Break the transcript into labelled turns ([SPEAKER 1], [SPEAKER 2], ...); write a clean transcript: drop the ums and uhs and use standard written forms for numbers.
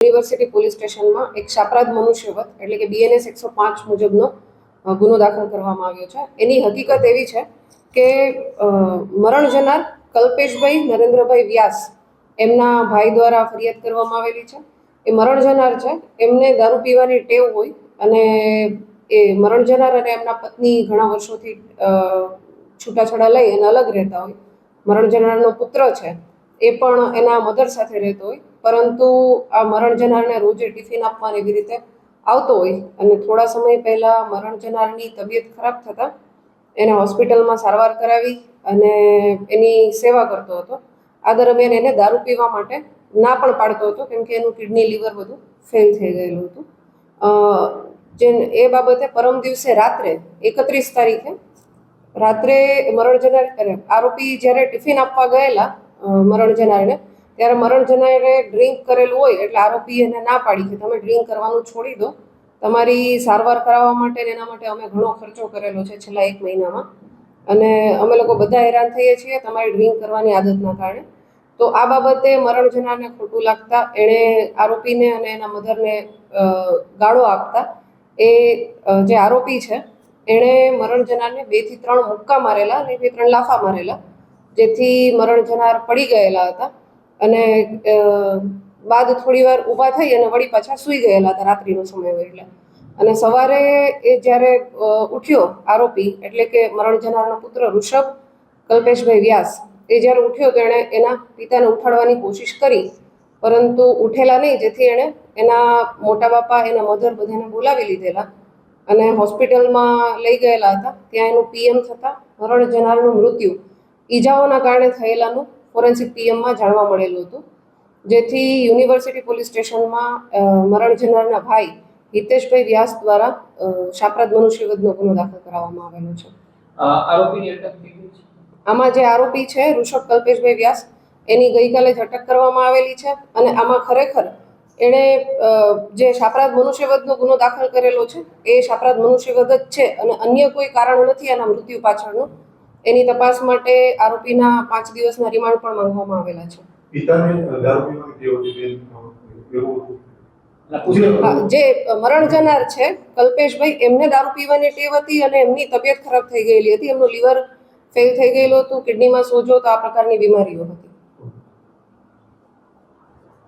[SPEAKER 1] University police સ્ટેશનમાં એક શાપરાધ મનુષ્યવધ એટલે કે BNS 105 મુજબનો ગુનો દાખલ કરવામાં આવ્યો છે। એની હકીકત એવી છે કે મરણ જનાર કલ્પેશભાઈ નરેન્દ્રભાઈ વ્યાસ એમના ભાઈ દ્વારા ફરિયાદ કરવામાં આવેલી છે। એ મરણ જનાર છે, એમને દારૂ પીવાની ટેવ હોય અને એ મરણ જનાર અને એમના પત્ની ઘણા વર્ષોથી છૂટાછેડા લઈ અને અલગ રહેતા હોય। મરણ જનારનો પુત્ર છે એ પણ એના મધર સાથે રહેતો હોય, પરંતુ આ મરણ જનારને રોજે ટિફિન આપવાની એવી રીતે આવતો હોય અને થોડા સમય પહેલા મરણ જનારની તબિયત ખરાબ થતાં એને હોસ્પિટલમાં સારવાર કરાવી અને એની સેવા કરતો હતો। આ દરમિયાન એને દારૂ પીવા માટે ના પણ પાડતો હતો, કેમ કે એનું કિડની લીવર બધું ફેલ થઈ ગયેલું હતું। જે એ બાબતે પરમ દિવસે રાત્રે 31 તારીખે રાત્રે મરણ જનાર આરોપી જ્યારે ટિફિન આપવા ગયેલા મરણ જનારને, ત્યારે મરણ જનારે ડ્રિંક કરેલું હોય એટલે આરોપી એને ના પાડી કે તમે ડ્રિંક કરવાનું છોડી દો, તમારી સારવાર કરાવવા માટે એના માટે અમે ઘણો ખર્ચો કરેલો છે છેલ્લા 1 મહિનામાં અને અમે લોકો બધા હેરાન થઈએ છીએ તમારી ડ્રિંક કરવાની આદતના કારણે। તો આ બાબતે મરણ જનારને ખોટું લાગતા એણે આરોપીને અને એના મધરને ગાળો આપતા એ જે આરોપી છે એણે મરણ જનારને 2 થી 3 મુક્કા મારેલા અને 2 3 લાફા મારેલા, જેથી મરણ જનાર પડી ગયેલા હતા અને બાદ થોડી વાર ઊભા થઈ અને વળી પાછા સૂઈ ગયેલા હતા રાત્રિનો સમય હોય એટલે। અને સવારે એ જ્યારે ઉઠ્યો આરોપી એટલે કે મરણ જનારનો પુત્ર ઋષભ કલ્પેશભાઈ વ્યાસ એ જ્યારે ઉઠ્યો તો એણે એના પિતાને ઉઠાડવાની કોશિશ કરી, પરંતુ ઉઠેલા નહીં, જેથી એણે એના મોટા બાપા એના મધર બધાને બોલાવી લીધેલા અને હોસ્પિટલમાં લઈ ગયેલા હતા। ત્યાં એનું PM થતાં મરણ જનારનું મૃત્યુ ઈજાઓના કારણે થયેલાનું ફોરેન્સિક PMમાં જાણવા મળેલું હતું, જેથી યુનિવર્સિટી પોલીસ સ્ટેશનમાં મરણ જનારના ભાઈ હિતેશભાઈ વ્યાસ દ્વારા શાપરાધ મનુષ્યવધનો ગુનો દાખલ કરાવવામાં આવેલો છે। આમાં જે આરોપી છે ઋષભ કલ્પેશભાઈ વ્યાસ એની ગઈકાલે જ અટક કરવામાં આવેલી છે અને આમાં ખરેખર એણે જે શાપરાધ મનુષ્યવધનો ગુનો દાખલ કરેલો છે એ શાપરાધ મનુષ્યવધ જ છે અને અન્ય કોઈ કારણ નથી એના મૃત્યુ પાછળનું। એની તપાસ માટે આરોપીના 5 દિવસના રિમાન્ડ પણ માંગવામાં આવેલા છે। જે મરણ જનાર છે કલ્પેશભાઈ, એમને દારૂ પીવાની ટેવ હતી અને એમની તબિયત ખરાબ થઈ ગયેલી હતી, એમનું લીવર ફેલ થઈ ગયેલું હતું, કિડનીમાં સોજો તો આ પ્રકારની બીમારીઓ હતી।